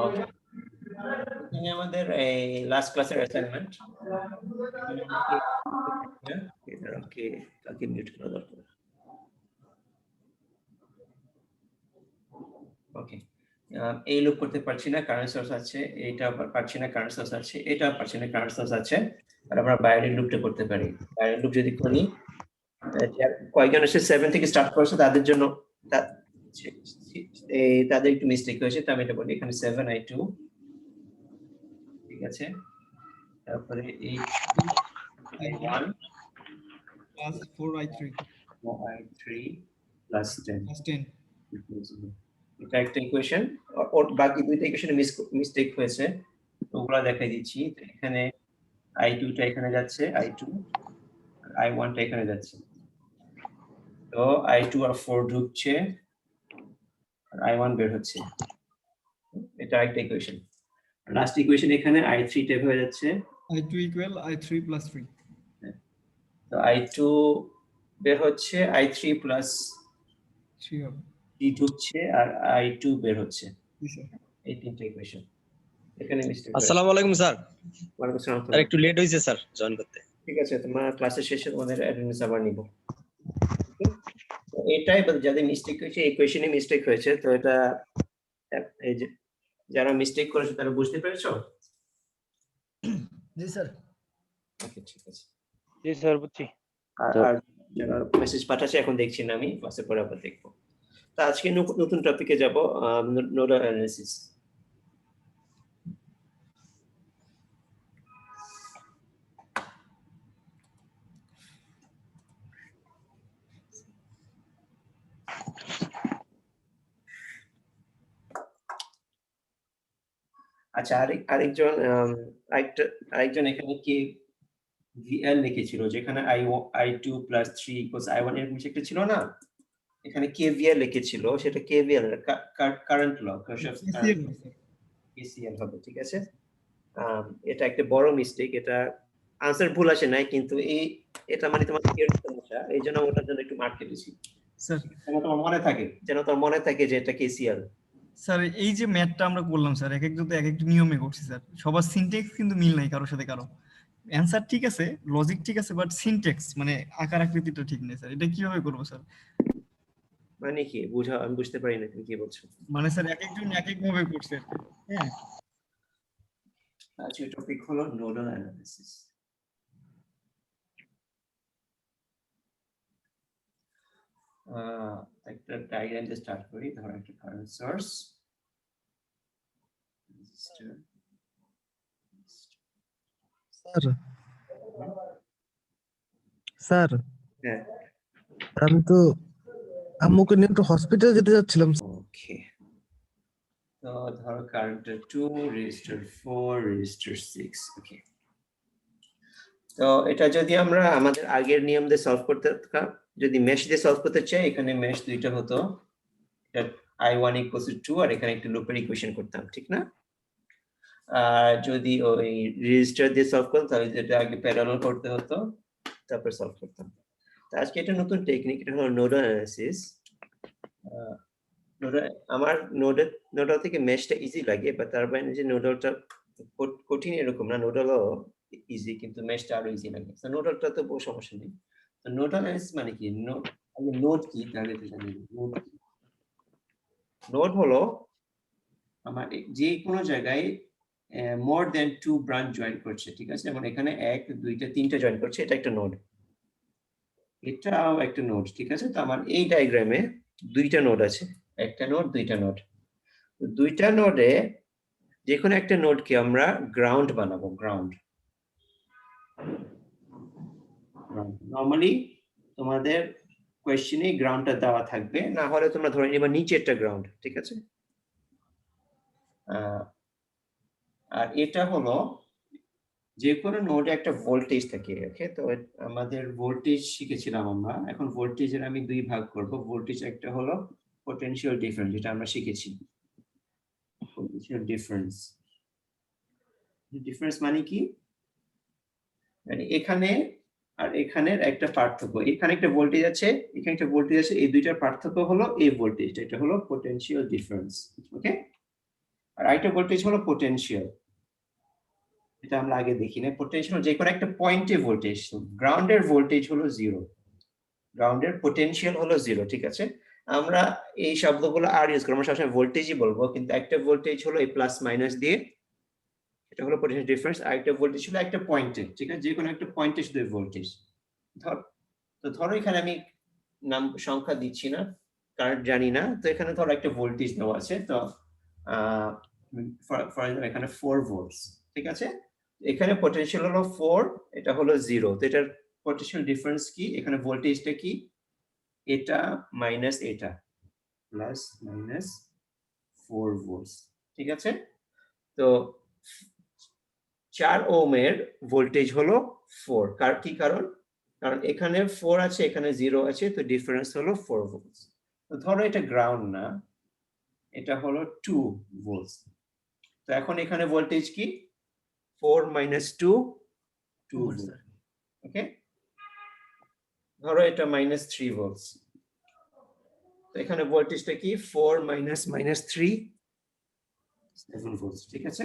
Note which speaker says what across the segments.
Speaker 1: ওকে, এখানে আমাদের এই লাস্ট ক্লাসের অ্যাসাইনমেন্ট। ওকে, তাকে মিউট করা দরকার। ওকে, এই লুপ করতে পারছি না, কারেন্ট সোর্স আছে, এইটা পারছি না, কারেন্ট সোর্স আছে, এটা পারছি না, কারেন্ট সোর্স আছে। আর আমরা বাইরের লুপটা করতে পারি। বাইরের লুপ যদি করি, কয়েকজন এসে 7 থেকে স্টার্ট করেছে, তাদের জন্য তাদের একটু মিস্টেক হয়েছে, তো আমি এটা বলি এখানে 7i2, ঠিক আছে, তারপরে 8i1
Speaker 2: plus 4i3
Speaker 1: plus 10
Speaker 2: plus 10
Speaker 1: এটা একটা ইকুয়েশন। ওর বাকি দুইটা ইকুয়েশনে মিস্টেক হয়েছে, ওগুলা দেখাই দিচ্ছি। এখানে i2 টা এখানে যাচ্ছে, i2 আর i1 টা এখানে যাচ্ছে, তো i2 আর 4 ঢুকছে আর i1 বের হচ্ছে, এটা একটা ইকুয়েশন। লাস্ট ইকুয়েশন এখানে i3 টা হয়ে যাচ্ছে,
Speaker 2: i2 equal i3 plus 3,
Speaker 1: তো i2 বের হচ্ছে, i3 plus
Speaker 2: 3 হবে
Speaker 1: 3 ঢুকছে আর i2 বের হচ্ছে,
Speaker 2: জি স্যার।
Speaker 1: এই তিনটা ইকুয়েশন এখানে মিস্টেক।
Speaker 3: আসসালামু আলাইকুম স্যার।
Speaker 1: ওয়ালাইকুম আসসালাম।
Speaker 3: স্যার একটু লেট হয়েছে স্যার জয়েন করতে।
Speaker 1: ঠিক আছে, তোমার ক্লাসের শেষে তোমাদের অ্যাটেন্ডেন্স আবার নিব। এটাই যাদের মিস্টেক হয়েছে, এই কোয়েশ্চেনে মিস্টেক হয়েছে, তো এটা এই যে যারা মিস্টেক করেছে তারা বুঝতে পেরেছো?
Speaker 2: জি স্যার।
Speaker 1: ওকে, ঠিক আছে।
Speaker 4: জি স্যার, বুঝছি।
Speaker 1: আর যারা মেসেজ পাঠাচ্ছে এখন দেখছি না, আমি ক্লাসে পরে আবার দেখবো। তো আজকে নতুন টপিকে যাব, নোডাল অ্যানালিসিস। আচ্ছা, আরেকজন এখানে কি ভিএল লিখেছিল, যেখানে i2 plus 3 equals i1 এরকম একটা ছিল না, এখানে কেভিএল লিখেছিল, সেটা কেভিএল কারেন্ট ল, কেসিএল হবে, ঠিক আছে। এটা একটা বড় মিস্টেক, এটা আনসার ভুল আসে নাই, কিন্তু এটা মানে তোমার থিওরি সমস্যা, এই জন্য ওটার জন্য একটু মার্ক কেটেছি
Speaker 2: স্যার।
Speaker 1: যেন তোমার মনে থাকে যে এটা কেসিএল।
Speaker 2: স্যার এই যে ম্যাথটা আমরা করলাম স্যার, এক একজন তো এক একটা নিয়মে করছি স্যার, সবার সিনট্যাক্স কিন্তু মিল নাই কারোর সাথে কারো। অ্যানসার ঠিক আছে, লজিক ঠিক আছে, বাট সিনট্যাক্স মানে আকার আকৃতিটা ঠিক নেই স্যার। এটা কিভাবে করব স্যার?
Speaker 1: মানে কি আমি বুঝতে পারি না তুমি কি বলছো।
Speaker 2: মানে স্যার এক একজন এক এক ভাবে করছে। হ্যাঁ,
Speaker 1: আজকের টপিক হলো নোডাল অ্যানালিসিস। একটা ডায়াগ্রাম দিয়ে স্টার্ট করি। ধরো একটা কারেন্ট সোর্স, রেজিস্টার।
Speaker 5: স্যার
Speaker 1: হ্যাঁ,
Speaker 5: আমি তো আম্মুকে নিয়ে একটু হসপিটালে যেতে যাচ্ছিলাম।
Speaker 1: ওকে, তো ধরো কারেন্ট 2, রেজিস্টার 4, রেজিস্টার 6। ওকে, তো এটা যদি আমরা আমাদের আগের নিয়ম দিয়ে সলভ করতে, যদি মেশ দিয়ে সলভ করতে চাই, এখানে মেশ দুইটা হতো, i1 equals to 2 আর এখানে একটা লুপের ইকুয়েশন করতাম, ঠিক না? আর যদি ওই রেজিস্টার দিয়ে সলভ করতাম তাহলে যেটা আগে প্যারালাল করতে হতো, তারপর সলভ করতাম। তো আজকে একটা নতুন টেকনিক, এটা হলো নোডাল অ্যানালিসিস। আমার নোডাল থেকে মেশটা ইজি লাগে, বা তার বাইরে যে নোডালটা কঠিন এরকম না, নোডালও ইজি, কিন্তু মেশটা আরো ইজি লাগে। তো নোডালটা তো বহু সমস্যা নেই। তো নোডাল অ্যানালিসিস মানে কি? নোড কি তাহলে তো জানি। নোড হলো আমার যে কোনো জায়গায় মোর দেন 2 ব্রাঞ্চ জয়েন করছে, ঠিক আছে, যেমন এখানে 1, 2, 3 জয়েন করছে, এটা একটা নোড, এটাও একটা নোড, ঠিক আছে। তো আমার এই ডায়াগ্রামে দুইটা নোড আছে, একটা নোড, দুইটা নোড। দুইটা নোডে যে কোনো একটা নোডকে আমরা গ্রাউন্ড বানাবো। গ্রাউন্ড নরমালি তোমাদের কোয়েশ্চেনে গ্রাউন্ডটা দেওয়া থাকবে, না হলে তোমরা ধরে নিবা নিচেরটা গ্রাউন্ড, ঠিক আছে। আর এটা হলো যে কোনো নোডে একটা ভোল্টেজ থাকে, ওকে। তো আমাদের ভোল্টেজ শিখেছিলাম আমরা, এখন ভোল্টেজের আমি দুই ভাগ করব। ভোল্টেজ একটা হলো পটেনশিয়াল ডিফারেন্স, যেটা আমরা শিখেছি, পটেনশিয়াল ডিফারেন্স। ডিফারেন্স মানে কি? মানে এখানে আর এখানের একটা পার্থক্য, এখানে একটা ভোল্টেজ আছে, এখানে একটা ভোল্টেজ আছে, এই দুইটার পার্থক্য হলো এই ভোল্টেজটা, এটা হলো পটেনশিয়াল ডিফারেন্স, ওকে। আর আরেকটা ভোল্টেজ হলো পোটেনশিয়াল, এটা আমরা আগে দেখি না। পোটেনশিয়াল যে কোনো একটা পয়েন্টে ভোল্টেজ, গ্রাউন্ডের ভোল্টেজ হলো 0, গ্রাউন্ডের পোটেনশিয়াল হলো 0, ঠিক আছে। আমরা এই শব্দগুলো আর ইউজ করব, আমরা সবসময় ভোল্টেজই বলবো, কিন্তু একটা ভোল্টেজ হলো এই প্লাস মাইনাস দিয়ে, এটা হলো পোটেনশিয়াল ডিফারেন্স। আর একটা ভোল্টেজ হলো একটা পয়েন্টে, ঠিক আছে, যে কোনো একটা পয়েন্টে শুধু ভোল্টেজ। ধরো এখানে আমি নাম সংখ্যা দিচ্ছি না, কারেন্ট জানি না, তো এখানে ধরো একটা ভোল্টেজ দেওয়া আছে, তো ফর এক্সাম্পল এখানে 4 ভোল্টস, ঠিক আছে। এখানে পটেনশিয়াল হলো 4, এটা হলো 0, তো এটার পটেনশিয়াল ডিফারেন্স কি, এখানে ভোল্টেজটা কি, এটা মাইনাস এটা, প্লাস মাইনাস 4 ভোল্টস, ঠিক আছে। তো 4 ওহমের ভোল্টেজ হলো 4, কি কারণ, কারণ এখানে 4 আছে, এখানে 0 আছে, তো ডিফারেন্স হলো 4 ভোল্টস। তো ধরো এটা গ্রাউন্ড না, এটা হলো 2 ভোল্টস, তো এখন এখানে ভোল্টেজ কি, 4 মাইনাস 2, 2 ভোল্ট, ওকে। ধরো এটা মাইনাস 3 ভোল্টস, তো এখানে ভোল্টেজটা কি, 4 মাইনাস 3, 7 ভোল্টস, ঠিক আছে।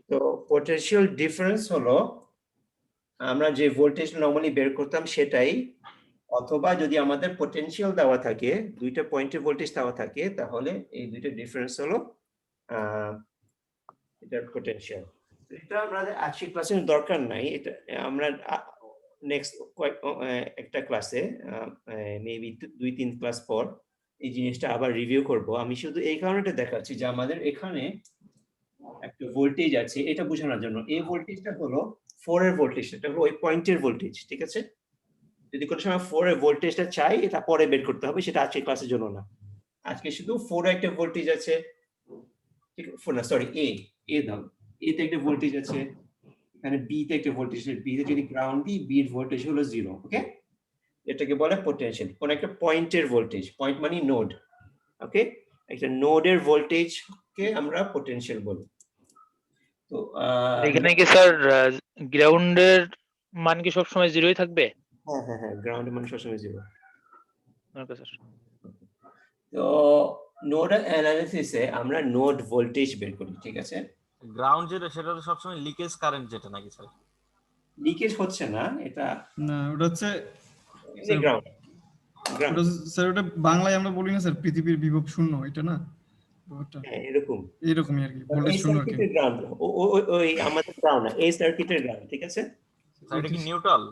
Speaker 1: তো পোটেনশিয়াল ডিফারেন্স হলো আমরা যে ভোল্টেজ নরমালি বের করতাম সেটাই, অথবা যদি আমাদের পোটেনশিয়াল দেওয়া থাকে, দুইটা পয়েন্টে ভোল্টেজ দেওয়া থাকে, তাহলে এই দুইটা ডিফারেন্স হলো এটার পোটেনশিয়াল। এটা আমাদের আজকের ক্লাসে দরকার নাই, এটা আমরা নেক্সট একটা ক্লাসে মেবি 2-3 ক্লাস পর এই জিনিসটা আবার রিভিউ করব। আমি শুধু এই কারণেটা দেখাচ্ছি যে আমাদের এখানে একটা ভোল্টেজ আছে, এটা বোঝানোর জন্য। এই ভোল্টেজটা হলো 4 এর ভোল্টেজ, এটা হলো ওই পয়েন্টের ভোল্টেজ, ঠিক আছে। যদি কোনো সময় 4 এর ভোল্টেজটা চাই, এটা পরে বের করতে হবে, সেটা আজকের ক্লাসের জন্য না। আজকে শুধু 4 এর একটা ভোল্টেজ আছে, ঠিক না, সরি, এ দাও, এ তে একটা ভোল্টেজ আছে, এখানে বি তে একটা ভোল্টেজ আছে, বি তে যদি গ্রাউন্ড দিই, বি এর ভোল্টেজ হলো 0, ওকে। এটাকে বলে পোটেনশিয়াল, কোন একটা পয়েন্টের ভোল্টেজ, পয়েন্ট মানে নোড, ওকে। একটা নোডের ভোল্টেজকে আমরা পোটেনশিয়াল বলি। তো
Speaker 4: এখানে কি স্যার গ্রাউন্ডের মান কি সবসময় জিরোই থাকবে?
Speaker 1: হ্যাঁ, গ্রাউন্ড মানে সবসময় 0।
Speaker 4: Okay sir.
Speaker 1: তো নোডাল অ্যানালিসিসে আমরা নোড ভোল্টেজ বের করি, ঠিক আছে।
Speaker 6: গ্রাউন্ড যেটা সেটা তো সবসময় লিকেজ কারেন্ট যেটা নাকি স্যার?
Speaker 1: লিকেজ হচ্ছে না, এটা
Speaker 2: না ওটা হচ্ছে
Speaker 1: গ্রাউন্ড,
Speaker 2: স্যার ওটা বাংলায় আমরা বলি না স্যার, পৃথিবীর বিভব শূন্য, এটা না ব্যাপারটা
Speaker 1: এরকম
Speaker 2: এরকমই আর কি, ভোল্টেজ
Speaker 1: এই
Speaker 2: শূন্য আর কি।
Speaker 1: সার্কিটের গ্রাউন্ড, ওই আমাদের গ্রাউন্ড না, এই সার্কিটের গ্রাউন্ড, ঠিক আছে।
Speaker 6: স্যার এটা কি নিউট্রাল?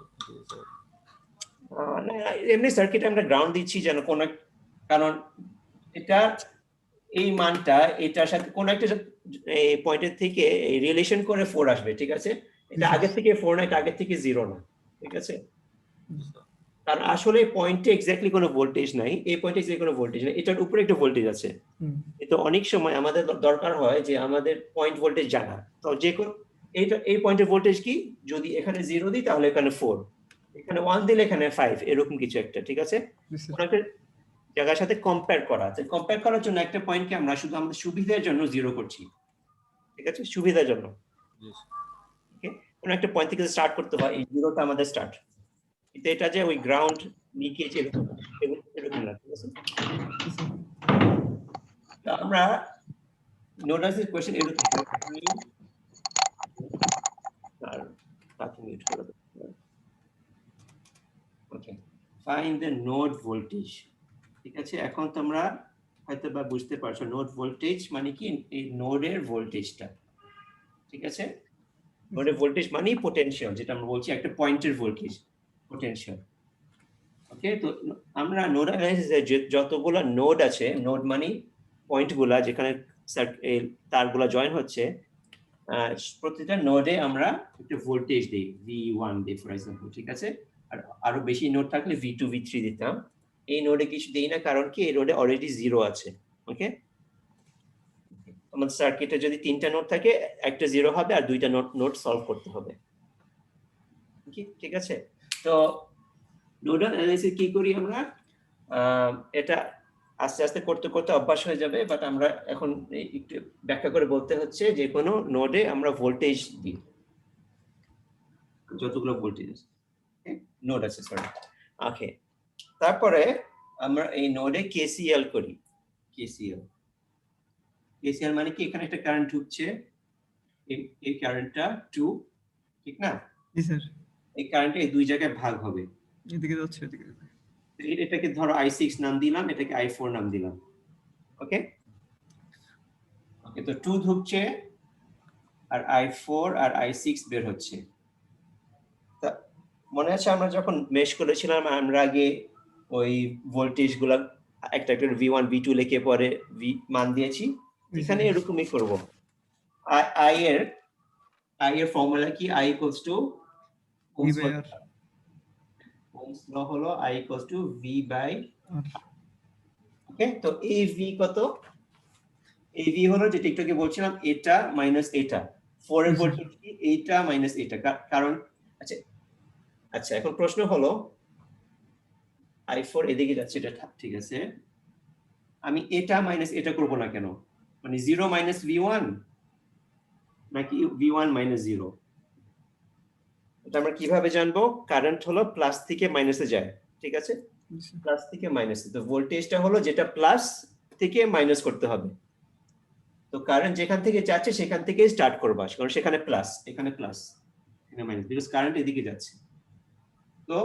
Speaker 1: না, এমনি সার্কিটে আমরা গ্রাউন্ড দিচ্ছি যেন কোন, কারণ এটা এই মানটা এটার সাথে কোন একটা পয়েন্টের থেকে রিলেশন করে 4 আসবে, ঠিক আছে। এটা আগে থেকে 4 না, এটা আগে থেকে 0 না, ঠিক আছে। কারণ আসলে পয়েন্টে এক্স্যাক্টলি কোনো ভোল্টেজ নাই, এই পয়েন্টে এক্স্যাক্টলি কোনো ভোল্টেজ নাই, এটার উপরে একটা ভোল্টেজ আছে। তো অনেক সময় আমাদের দরকার হয় যে আমাদের পয়েন্ট ভোল্টেজ জানা, তো যে কোনো এই পয়েন্টের ভোল্টেজ কি, যদি এখানে 0 দিই তাহলে এখানে 4, এখানে 1 দিলে এখানে 5, এরকম কিছু একটা, ঠিক আছে। কোনো একটা জায়গার সাথে কম্পেয়ার করা আছে, কম্পেয়ার করার জন্য একটা পয়েন্টকে আমরা শুধু আমাদের সুবিধার জন্য 0 করছি, ঠিক আছে, সুবিধার জন্য। ওকে, কোনো একটা পয়েন্ট থেকে স্টার্ট করতে হয়, এই 0টা আমাদের স্টার্ট, কিন্তু এটা যে ওই গ্রাউন্ড লিকেজ এরকম না, ঠিক আছে। তো আমরা নোটাস এর কোশ্চেন এরকম আর তাকে মিউট করে দেব। ওকে, ফাইন্ড দ্য নোড ভোল্টেজ, ঠিক আছে। এখন তোমরা হয়তো বা বুঝতে পারছো নোড ভোল্টেজ মানে কি, এই নোডের ভোল্টেজটা, ঠিক আছে। নোডের ভোল্টেজ মানে পোটেনশিয়াল, যেটা আমরা বলছি একটা পয়েন্টের ভোল্টেজ, পোটেনশিয়াল, ওকে। তো আমরা নোড অ্যানালাইসিসে যতগুলো নোড আছে, নোড মানে পয়েন্টগুলা যেখানে তারগুলা জয়েন হচ্ছে, প্রতিটা নোডে আমরা একটা ভোল্টেজ দিই, V1 দিই ফর এক্সাম্পল, ঠিক আছে। আর আরো বেশি নোড থাকলে V2 V3 দিতাম। এই নোডে কিছু দেই না, কারণ কি এই নোডে অলরেডি 0 আছে, ওকে। আমাদের সার্কিটে যদি 3টা নোড থাকে, একটা 0 হবে আর 2টা নোড সলভ করতে হবে, ঠিক আছে। তো নোডাল অ্যানালাইসিস কি করি আমরা, এটা আস্তে আস্তে করতে করতে অভ্যাস হয়ে যাবে, বাট আমরা এখন একটু ব্যাখ্যা করে বলতে হচ্ছে যে কোনো নোডে আমরা ভোল্টেজ দিই, যতগুলো ভোল্টেজ নোড আছে, সরি, ওকে। তারপরে আমরা এই নোডে কেসিএল করি, কেসিএল, কেসিএল মানে কি এখানে একটা কারেন্ট ঢুকছে, এই কারেন্টটা 2, ঠিক না?
Speaker 2: জি স্যার,
Speaker 1: এই কারেন্টটা এই দুই জায়গায় ভাগ হবে।
Speaker 2: এদিকে যাচ্ছে এদিকে যাচ্ছে।
Speaker 1: এটাকে ধরো i6 নাম দিলাম, এটাকে i4 নাম দিলাম। ওকে ওকে, তো 2 ঢুকছে আর i4 আর i6 বের হচ্ছে। তা মনে আছে আমরা যখন মেশ করেছিলাম আমরা আগে ওই ভোল্টেজ গুলা একটা একটা v1 v2 লিখে পরে v মান দিয়েছি, এখানে এরকমই করব। i এর ফর্মুলা কি? i
Speaker 2: V by R।
Speaker 1: Ohm's law হলো i v by
Speaker 2: আর
Speaker 1: ওকে। তো এই v কত? এই v হলো যেটা একটু আগে বলছিলাম, এটা মাইনাস এটা। 4 এর ভোল্টেজ কি? এইটা মাইনাস এটা, কারণ আচ্ছা আচ্ছা এখন প্রশ্ন হলো i4 এদিকে যাচ্ছে, এটা ঠিক আছে, আমি এটা মাইনাস এটা করব না কেন? মানে 0 মাইনাস v1 নাকি v1 মাইনাস 0? এটা আমরা কিভাবে জানবো? কারেন্ট হলো প্লাস থেকে মাইনাসে যায়, ঠিক আছে? প্লাস থেকে মাইনাসে, তো ভোল্টেজটা হলো যেটা প্লাস থেকে মাইনাস করতে হবে। তো কারেন্ট যেখান থেকে যাচ্ছে সেখান থেকে স্টার্ট করবা, কারণ সেখানে প্লাস, এখানে প্লাস, এখানে মাইনাস, বিকজ কারেন্ট এদিকে যাচ্ছে। তো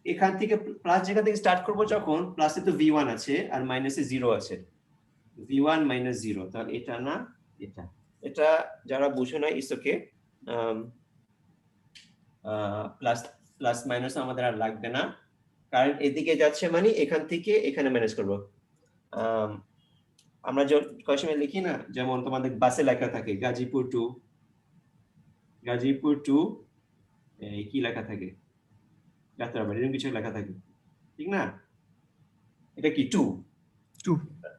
Speaker 1: এখান থেকে প্লাস যেখান থেকে স্টার্ট করব, যখন প্লাসে তো v1 আছে আর মাইনাসে 0 আছে, v1 মাইনাস 0, তাহলে এটা না এটা। এটা যারা বুঝো না it's okay, plus plus minus আমাদের আর লাগবে না, কারণ এদিকে যাচ্ছে মানে এখান থেকে এখানে মাইনাস করব। আমরা কয় সময় লিখি না, যেমন তোমাদের বাসে লেখা থাকে গাজীপুর টু কি লেখা থাকে, যাত্রাবাড়ি, এরকম কিছু লেখা থাকে, ঠিক না? এটা কি 2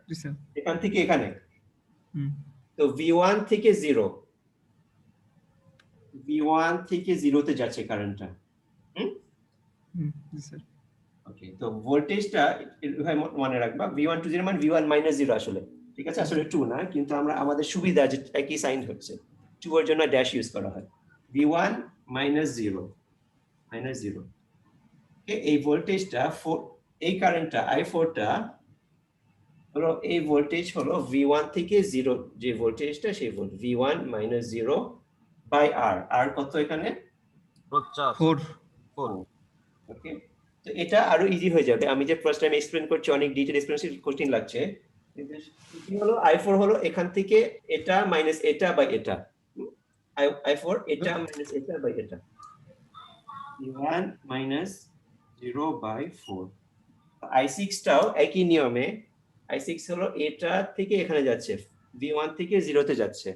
Speaker 2: জি স্যার।
Speaker 1: এখান থেকে এখানে,
Speaker 2: হুম
Speaker 1: তো v1 থেকে 0, v1 থেকে 0 তে যাচ্ছে কারেন্টটা।
Speaker 2: হুম জি স্যার।
Speaker 1: ওকে, তো ভোল্টেজটা এভাবে মনে রাখবা, v1 to 0 মানে v1 মাইনাস 0 আসলে, ঠিক আছে? আসলে 2 না, কিন্তু আমরা আমাদের সুবিধা যে একই সাইন হচ্ছে, 2 এর জন্য ড্যাশ ইউজ করা হয়। v1 মাইনাস 0 এই ভোল্টেজটা এই কারেন্টটা i4 টা হলো, এই ভোল্টেজ হলো v1 থেকে 0, যে ভোল্টেজটা সেই voltage v1 minus 0 by r। r কত এখানে?
Speaker 2: 4।
Speaker 1: ওকে, তো এটা আরো ইজি হয়ে যাবে। আমি যে ফার্স্ট টাইম এক্সপ্লেইন করছি অনেক ডিটেইল এক্সপ্লেনেশন, কঠিন লাগছে, কিন্তু কি হলো i4 হলো এখান থেকে এটা মাইনাস এটা বাই এটা, i4 এটা মাইনাস এটা বাই এটা, v1 মাইনাস 0 বাই 4। i6 টাও একই নিয়মে, i6 হলো এটা থেকে এখানে যাচ্ছে, v1 থেকে 0 তে যাচ্ছে,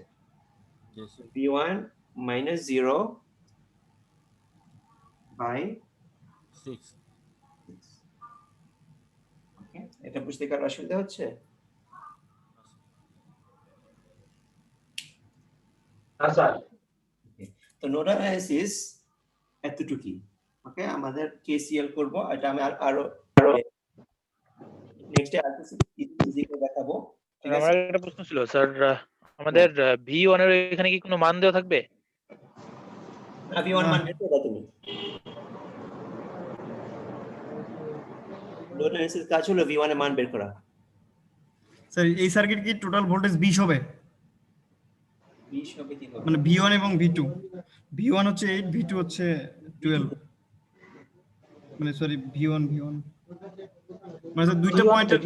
Speaker 1: v1 মাইনাস 0 বাই
Speaker 6: 6।
Speaker 1: ওকে, এটা বুঝতে কারো অসুবিধা হচ্ছে? তো নোডাল অ্যানালিসিস এতটুকুই। ওকে, আমাদের কেসিএল করব, এটা আমি আরো নেক্সট ইজি করে দেখাবো, ঠিক আছে?
Speaker 4: আমার একটা প্রশ্ন ছিল স্যার, আমাদের V1 এর এখানে কি কোনো মান দেওয়া থাকবে?
Speaker 1: না, v1 মান বের করে দাও তুমি। নোডাল অ্যানালিসিস কাজ হলো v1 এর মান বের করা।
Speaker 2: স্যার এই সার্কিট কি টোটাল ভোল্টেজ 20 হবে?
Speaker 1: 20 হবে কি হবে?
Speaker 2: মানে V1 এবং V2, V1 হচ্ছে 8, V2 হচ্ছে 12, মানে সরি V1 মানে স্যার দুইটা পয়েন্টের,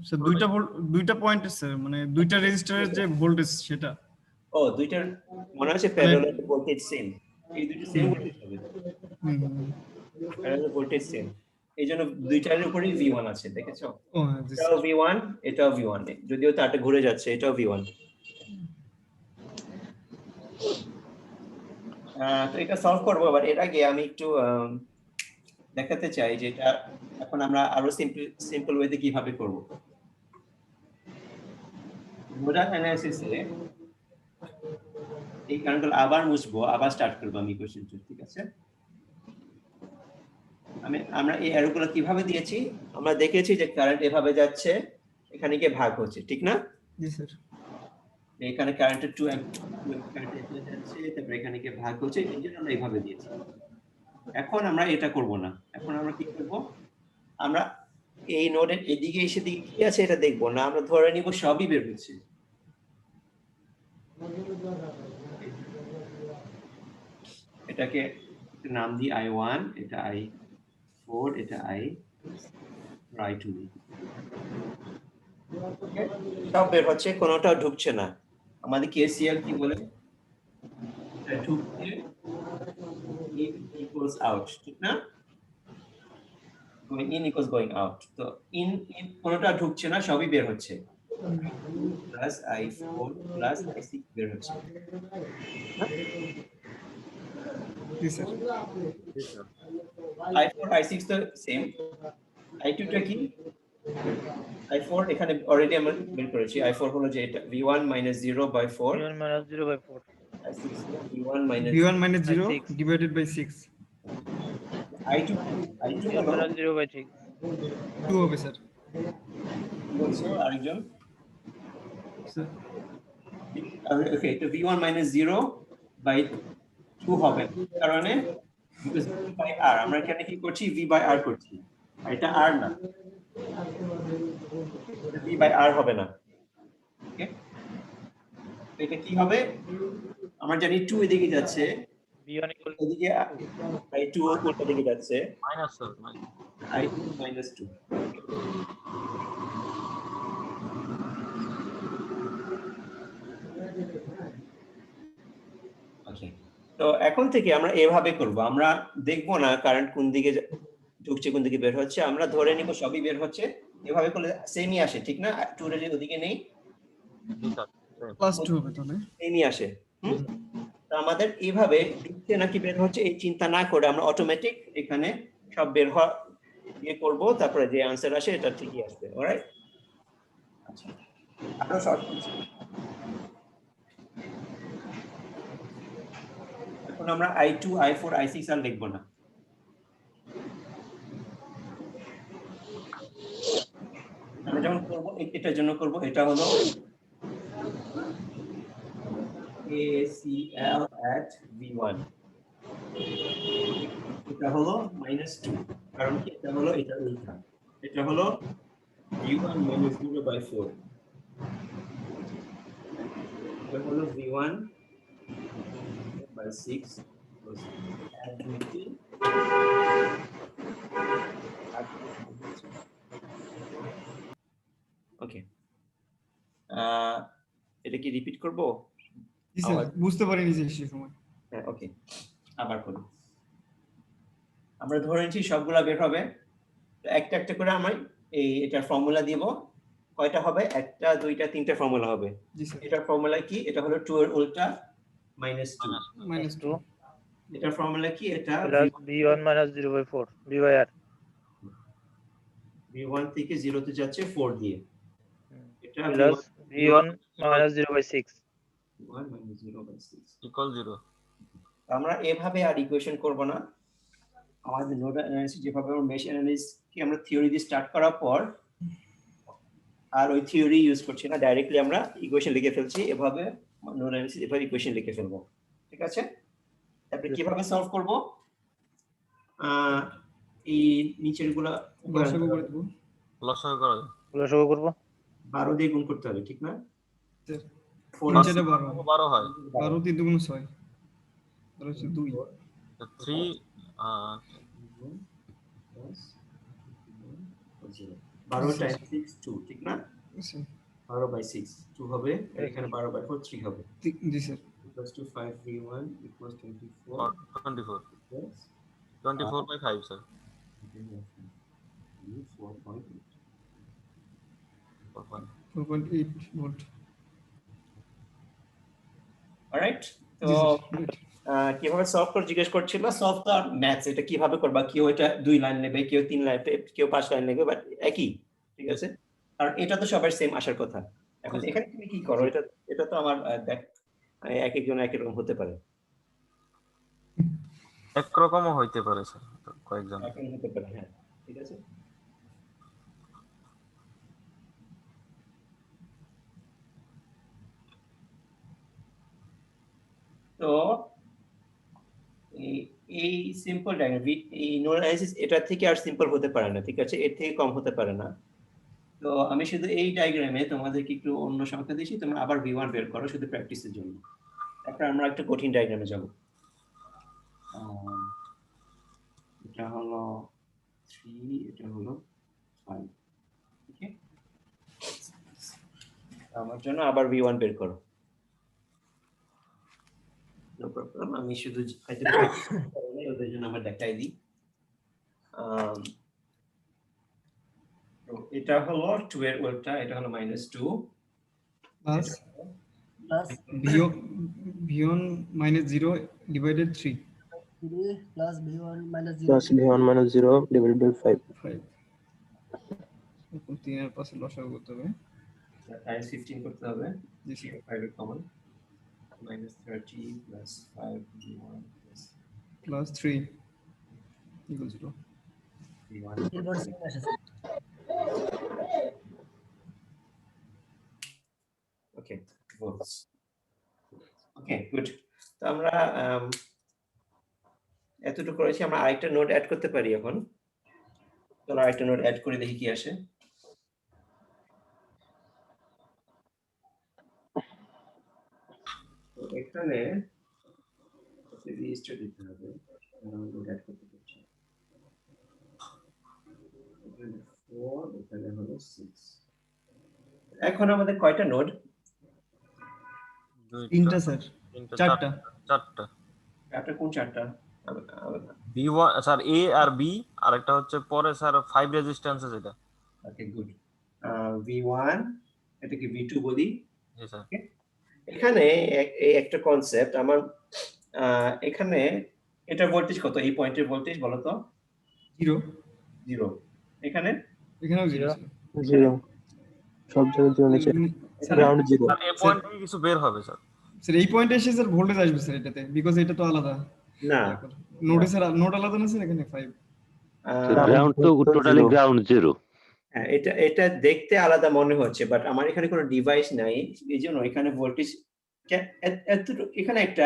Speaker 2: স্যার দুইটা পয়েন্টের স্যার, মানে দুইটা রেজিস্টারের যে ভোল্টেজ সেটা।
Speaker 1: ও, দুইটার মনে হচ্ছে প্যারালাল ভোল্টেজ সেম, এই দুটো সেম ভোল্টেজ হবে, প্যারালাল ভোল্টেজ সেম, এইজন্য দুইটার উপরেই v1 আছে, দেখেছো?
Speaker 2: ও হ্যাঁ জি
Speaker 1: এটাও v1, এটাও v1, যদিও তারটা ঘুরে যাচ্ছে, এটাও v1। তো এটা সলভ করবো, আবার এর আগে আমি একটু দেখাতে চাই যে এটা এখন আমরা আরো সিম্পল ওয়েতে কিভাবে করব। নোডাল অ্যানালিসিসে এই কারেন্টগুলো আবার মুছবো, আবার স্টার্ট করবো আমি কোশ্চেনটা, ঠিক আছে? আমরা এই অ্যারোগুলো কিভাবে দিয়েছি, আমরা দেখেছি যে কারেন্ট এভাবে যাচ্ছে, এখানে গিয়ে ভাগ হচ্ছে, ঠিক না?
Speaker 2: জি স্যার।
Speaker 1: এখানে কারেন্টের 2 কারেন্ট এখানে যাচ্ছে, তারপর এখানে গিয়ে ভাগ হচ্ছে, এই জন্য আমরা এইভাবে দিয়েছি। এখন আমরা এটা করব না, এখন আমরা কি করব, আমরা এই নোডের এদিকে এসে দিকে কি আছে এটা দেখবো না, আমরা ধরে নিব সবই বের হচ্ছে। এটাকে একটা নাম দিই I1, এটা I4, এটা I2। সব বের হচ্ছে, কোনোটাও ঢুকছে না। আমাদের কেসিএল কি বলে? এটা ঢুকছে, in equals out, ঠিক না? going in equals going out, তো in কোনোটা ঢুকছে না, সবই বের হচ্ছে। প্লাস I4 প্লাস I6 বের হচ্ছে।
Speaker 2: জি স্যার।
Speaker 1: I4 I6 তো সেম। I2 টা কি? I4 এখানে অলরেডি আমরা বের করেছি। I4 হলো যে এটা V1 - 0/4,
Speaker 4: V1 minus 0/4,
Speaker 1: I6 হলো V1 -
Speaker 2: V1 minus 0
Speaker 4: 6,
Speaker 2: divided by 6
Speaker 1: I2
Speaker 4: V1
Speaker 1: হলো
Speaker 4: minus 0/6,
Speaker 2: 2 হবে স্যার।
Speaker 1: কি বলছো আরেকজন?
Speaker 2: স্যার
Speaker 1: ওকে, তো V1 - 0/2 হবে, কারণে because V/R, আমরা এখানে কি করছি? V/R করছি, আর এটা R না, এটা V/R হবে না। ওকে, এটা কি হবে? আমরা জানি 2 এদিকে যাচ্ছে,
Speaker 4: V1 equal
Speaker 1: এদিকে I2 উল্টা দিকে যাচ্ছে,
Speaker 6: মাইনাস স্যার
Speaker 1: I2 - 2। ওকে, তো এখন থেকে আমরা এভাবে করব, আমরা দেখবো না কারেন্ট কোন দিকে ঢুকছে কোন দিকে বের হচ্ছে, আমরা ধরে নিব সবই বের হচ্ছে। এভাবে করলে সেমই আসে, ঠিক না? 2 এর ওদিকে নেই,
Speaker 6: জি স্যার
Speaker 2: প্লাস 2 হবে তাহলে।
Speaker 1: সেমই আসে। তো আমাদের এইভাবে ঢুকছে নাকি বের হচ্ছে এই চিন্তা না করে আমরা অটোমেটিক এখানে সব বের হওয়া ইয়ে করব, তারপরে যে আনসার আসে এটা ঠিকই আসবে। অলরাইট, আচ্ছা, আরো শর্ট করছি। এখন আমরা I2 I4 I6 আর লিখবো না, আমরা যখন করব এটার জন্য করব, এটা হলো KCL at V1, এটা হলো -2, কারণ কি? এটা হলো এটা উল্টা, এটা হলো V1 - 0/4, এটা হলো V1 /6 add দুইটি, ওকে। এটা কি রিপিট করব?
Speaker 2: জি স্যার, বুঝতে পারিনি যে সেই সময়।
Speaker 1: হ্যাঁ, ওকে, আবার করি। আমরা ধরে নিচ্ছি সবগুলা বের হবে, তো একটা একটা করে আমরা এটার ফর্মুলা দিব। কয়টা হবে? একটা, দুইটা, তিনটা ফর্মুলা হবে।
Speaker 2: জি স্যার।
Speaker 1: এটার ফর্মুলা কি? এটা হলো 2 এর উল্টা -2।
Speaker 2: -2
Speaker 1: এটার ফর্মুলা কি? এটা
Speaker 4: plus V1 minus 0/4, V/R,
Speaker 1: V1 থেকে 0 তে যাচ্ছে 4 দিয়ে, এটা
Speaker 4: plus V1 minus 0/6,
Speaker 1: V1 - 0/6।
Speaker 6: Equal 0।
Speaker 1: আমরা এভাবে আর ইকুয়েশন করব না, আমাদের নোড অ্যানালিসিস যেভাবে আমরা মেশ অ্যানালিসিস কি আমরা থিওরি দিয়ে স্টার্ট করার পর আর ওই থিওরি ইউজ করছি না, ডাইরেক্টলি আমরা ইকুয়েশন লিখে ফেলছি। এভাবে নোড অ্যানালিসিস এভাবে ইকুয়েশন লিখে ফেলবো, ঠিক আছে? তারপরে কিভাবে সলভ করব? এই নিচের গুলা
Speaker 2: লসাগু করে দেব
Speaker 6: লসাগু করা যায়।
Speaker 4: লসাগু করব
Speaker 1: 12 দিয়ে গুণ করতে হবে, ঠিক না?
Speaker 2: স্যার।
Speaker 1: 4
Speaker 2: নিচেটা 12
Speaker 6: 12 হয়।
Speaker 2: 12 3 2 6 আর হচ্ছে 2
Speaker 6: 3
Speaker 1: 12 টাইমস 6 2, ঠিক না?
Speaker 2: স্যার।
Speaker 1: 12/6 2 হবে, আর এখানে 12/4 3 হবে।
Speaker 2: জি sir.
Speaker 1: equals to 5 V1 equals 24
Speaker 6: 24
Speaker 1: plus
Speaker 6: 24/5 sir.
Speaker 1: 4.8।
Speaker 2: 4.8 volt.
Speaker 1: Alright, তো
Speaker 2: জি স্যার।
Speaker 1: কিভাবে সলভ করে জিজ্ঞেস করছিল। সলভ তো আর ম্যাথস, এটা কিভাবে করবা, কেউ এটা 2 লাইন নেবে, কেউ 3 লাইন, কেউ 5 লাইন নেবে, বাট একই, ঠিক আছে? কারণ এটা তো সবার সেম আসার কথা। এখন
Speaker 6: জি।
Speaker 1: এখানে তুমি কি করো, এটা এটা তো আমার দেখ, এক একজন এক এক রকম হতে পারে,
Speaker 6: একরকমও হইতে পারে স্যার, কয়েকজন।
Speaker 1: এক রকম হতে পারে, হ্যাঁ, ঠিক আছে। তো এই এই সিম্পল ডায়াগ্রাম এই নোড অ্যানালাইসিস এটা থেকে আর সিম্পল হতে পারে না, ঠিক আছে, এর থেকে কম হতে পারে না। তো আমি শুধু এই ডায়াগ্রামে তোমাদেরকে একটু অন্য সংখ্যা দিয়েছি, তোমরা আবার V1 বের করো শুধু প্র্যাকটিসের জন্য। তারপর আমরা একটা কঠিন ডায়াগ্রামে যাব। এটা হলো 3, এটা হলো 5। ওকে, আমার জন্য আবার V1 বের করো। নো প্রবলেম, আমি শুধু হয়তো ওদের জন্য আমরা দেখাই দিই। তো এটা হলো 2 এর উল্টা, এটা হলো -2
Speaker 2: plus v1 -0 divided 3
Speaker 7: plus v1 minus 0
Speaker 8: plus v1 minus 0 divided by 5.
Speaker 2: 5 এখন 3 এর পাশে লসাগু করতে হবে।
Speaker 1: টাইমস 15 করতে হবে,
Speaker 2: জি স্যার।
Speaker 1: 5 এর common -30 plus 5 v1 plus
Speaker 2: plus 3 equal 0।
Speaker 1: v1
Speaker 7: এরপর সেম আসে
Speaker 1: ওকে ভোটস। Okay good. তো আমরা এতটুকু করেছি, আমরা আরেকটা নোট অ্যাড করতে পারি এখন। চলো আরেকটা নোট অ্যাড করে দেখি কি আসে। তো এখানে রেজিস্টার দিতে হবে, নোট অ্যাড করতে পারছি। এখানে 4, এখানে হলো 6। এখন আমাদের কয়টা নোড?
Speaker 2: তিনটা স্যার, চারটা।
Speaker 6: চারটা।
Speaker 1: একটা কোন চারটা?
Speaker 6: B1 স্যার A আর B, আর একটা হচ্ছে পরে স্যার 5 রেজিস্ট্যান্স যেটা।
Speaker 1: Okay good. V1 এটাকে V2 বলি।
Speaker 6: জি স্যার।
Speaker 1: এখানে এই একটা কনসেপ্ট আমার, এখানে এটা ভোল্টেজ কত? এই পয়েন্টের ভোল্টেজ বলো তো?
Speaker 2: 0
Speaker 1: 0। এখানে
Speaker 2: এখানেও 0
Speaker 8: 0 সব জায়গায় 0 নিচে গ্রাউন্ড 0।
Speaker 6: আর এই পয়েন্ট থেকে কিছু বের হবে স্যার।
Speaker 2: স্যার এই পয়েন্টে এসে স্যার ভোল্টেজ আসবে স্যার এটাতে, বিকজ এটা তো আলাদা
Speaker 1: না,
Speaker 2: নোডে স্যার, নোড আলাদা না স্যার, এখানে 5।
Speaker 9: গ্রাউন্ড তো টোটালি গ্রাউন্ড জিরো।
Speaker 1: হ্যাঁ, এটা দেখতে আলাদা মনে হচ্ছে, বাট আমার এখানে কোনো ডিভাইস নাই, এই জন্য এখানে ভোল্টেজ এখানে একটা,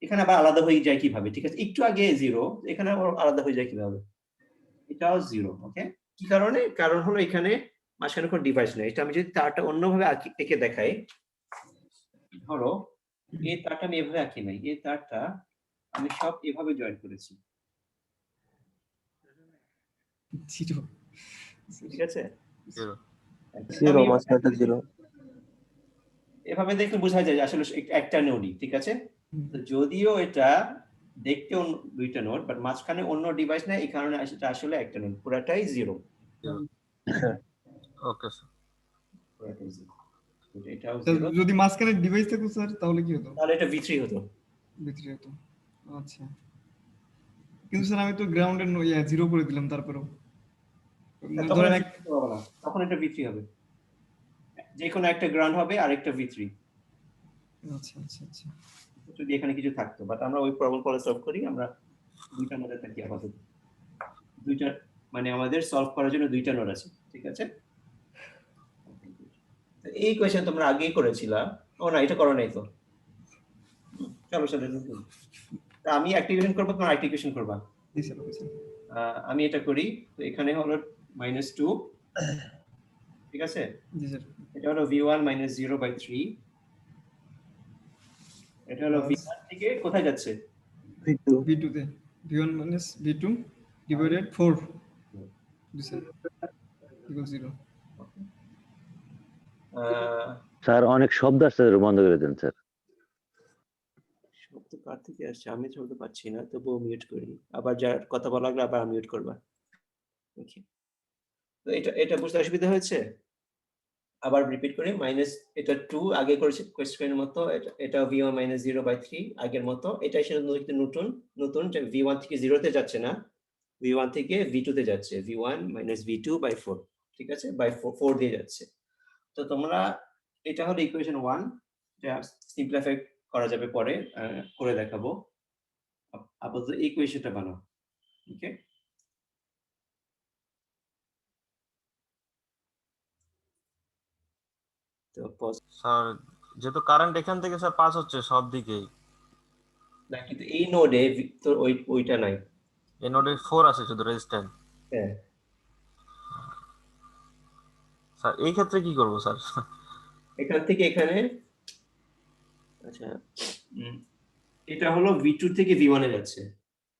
Speaker 1: এখানে আবার আলাদা হয়ে যায় কিভাবে? ঠিক আছে, একটু আগে 0, এখানে আবার আলাদা হয়ে যায় কিভাবে? এটাও 0। ওকে, কি কারণে? কারণ হলো এখানে মাঝখানে কোনো ডিভাইস নেই। এটা আমি যদি তারটা অন্যভাবে এঁকে দেখাই, ধরো এই তারটা আমি এভাবে আঁকি নাই, এই তারটা আমি সব এভাবে জয়েন করেছি,
Speaker 2: 0
Speaker 1: ঠিক আছে?
Speaker 8: 0 মাঝখানে 0।
Speaker 1: এভাবে দেখলে বোঝা যায় যে আসলে একটা নোডই, ঠিক আছে? তো যদিও এটা দেখতে দুইটা নোড, বাট মাঝখানে অন্য ডিভাইস নাই, এই কারণে এটা আসলে একটা নোড, পুরাটাই 0।
Speaker 6: Okay sir.
Speaker 1: পুরাটাই 0। এটাও
Speaker 2: স্যার
Speaker 1: 0,
Speaker 2: যদি মাঝখানে ডিভাইস থাকতো স্যার তাহলে কি হতো?
Speaker 1: তাহলে এটা V3 হতো।
Speaker 2: ভিতরে হতো। আচ্ছা, কিন্তু স্যার আমি তো গ্রাউন্ডের 0 করে দিলাম, তারপরেও
Speaker 1: তখন
Speaker 2: ধরেন
Speaker 1: V3 হবে না, তখন এটা V3 হবে, যে কোনো একটা গ্রাউন্ড হবে আর একটা V3
Speaker 2: আচ্ছা আচ্ছা আচ্ছা।
Speaker 1: যদি এখানে কিছু থাকতো, বাট আমরা ওই প্রবলেম পরে সলভ করি, আমরা দুইটা নোডে থাকি আপাতত। দুইটা মানে আমাদের সলভ করার জন্য দুইটা নোড আছে, ঠিক আছে? তো এই কোয়েশ্চেন তোমরা আগেই করেছিলা। ও না, এটা করো নাই তো। চলো চলো, তা আমি অ্যাক্টিভেশন করবো, তোমরা অ্যাক্টিভেশন করবা।
Speaker 2: জি স্যার, ওকে স্যার।
Speaker 1: আমি এটা করি, তো এখানে হলো -2, ঠিক আছে?
Speaker 2: জি স্যার।
Speaker 1: এটা হলো V1 -0/3, এটা হলো V1 থেকে কোথায় যাচ্ছে?
Speaker 2: V2 তে V1 V2 ডিভাইডেড 4 জি স্যার ইকুয়াল 0।
Speaker 9: স্যার অনেক শব্দ আসছে, বন্ধ করে দেন স্যার।
Speaker 1: শব্দ কার থেকে আসছে? আমি শুনতে পাচ্ছি না, তবুও মিউট করি। আবার যার কথা বলা লাগলে আবার মিউট করবা। ওকে, তো এটা বুঝতে অসুবিধা হয়েছে? আবার রিপিট করি, এটা 2 আগে করেছি কোয়েশ্চেনের মতো, এটা V1 -0/3 আগের মতো। এটা এসে নতুন যে V1 থেকে 0 তে যাচ্ছে না, V1 থেকে V2 তে যাচ্ছে, V1 - V2/4, ঠিক আছে? বাই 4 দিয়ে যাচ্ছে। তো তোমরা, এটা হলো ইকুয়েশন 1, যা সিম্পলিফাই করা যাবে পরে, করে দেখাবো। আপাতত এই ইকুয়েশনটা বানাও। ওকে, তো
Speaker 6: স্যার যেহেতু কারেন্ট এখান থেকে স্যার পাস হচ্ছে সব দিকেই,
Speaker 1: না কিন্তু এই নোডে তোর ওইটা নাই।
Speaker 6: এই নোডে 4 আছে শুধু রেজিস্ট্যান্স।
Speaker 1: হ্যাঁ
Speaker 6: স্যার এই ক্ষেত্রে কি করব স্যার?
Speaker 1: এখান থেকে এখানে, আচ্ছা এটা হলো V2 থেকে V1 এ যাচ্ছে,